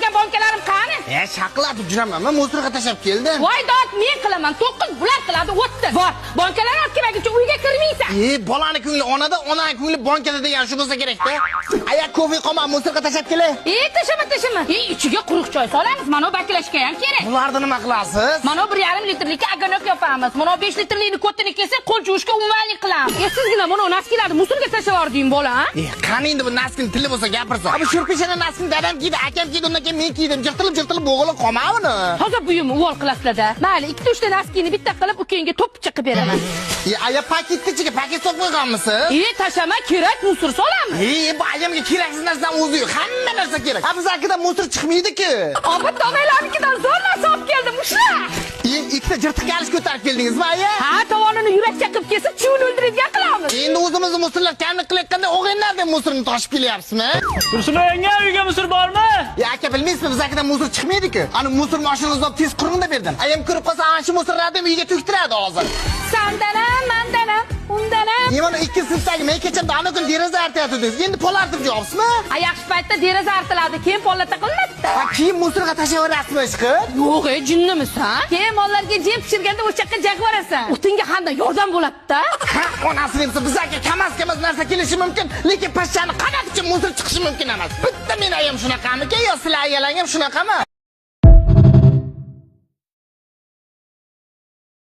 yuborgan bonkalarim qani? Shaqlatib juraman. Men musirga tashlab keldim. Voy dod, men qilaman. 9 bular qiladi, 30. Bor, bonkalar olib kelmaguncha uyga kirmaysan. Bolani ko'ngli onada, onaning ko'ngli bonkada degan shu bo'lsa kerak-da. Aya kofe qolma, musirga tashlab kelay. Tashama. Ichiga quruq choy solamiz. Mana baklashga ham kerak. Bularni nima qilasiz? Mana 1,5 litrlikka aganok yopamiz. Mana 5 litrlikni ko'tini kelsa, qo'l juvishga umumanlik qilamiz. Sizgina mana naskilarni musorga tashlab yording bola, ha? Qani endi bu naskin tili bo'lsa gapirsa. Bu shurpishani naskin dadam kiydi, akam kiydi, undan keyin men kiydim. Jirtilib bo'g'ilib qolmavini. Hozir buyumni uvol qilasizlar-da. Mayli, 2-3 ta naskini bitta qilib ukangga to'pcha qilib beraman. Aya paketni ichiga paket solib qo'yganmisiz? Tashama kerak, musor solamiz. Bu ayamga keraksiz narsadan o'zi yo'q. Hamma narsa kerak. Biznikidan musor chiqmaydi-ku. Obod donalarnikidan zo'r narsa olib keldim, ushla. Ikkita jirtiq kalish ko'tarib keldingizmi, aya? Ha, tovonini yurak chaqib kelsa, chuvni o'ldiradigan qilamiz. Endi o'zimizni musorlar kamlik qilayotganda o'g'illardan musorni toshib kelyapsizmi? Tursunboy aka, uyga musor bormi? Aka bilmaysizmi, biznikidan musor chiqmaydi-ku. Ani musor mashinangizni olib tez quringda berdim. Ayam ko'rib qolsa, ana shu musorlarni uyga to'ktiradi hozir. Sandanam, mandanam, undanam. Mana 2 sinfdagi men kechada ana kun deraza artayotdingiz. Endi polartib jobsizmi? Yaxshi paytda deraza artiladi, keyin pollatda qilinadi-da. Keyin musorga tashlaverasizmi, ishqib? Yo'q, jinnimisan? Keyin mollarga jeb pishirganda o'sha yoqqa jag'varasan. O'tinga qanday yordam bo'ladi-da? Ha, onasi desa bizga kamas narsa kelishi mumkin, lekin pashshani qanot uchun musor chiqishi mumkin emas. Bitta men ayam shunaqamiki, yo sizlar ayalang ham shunaqami?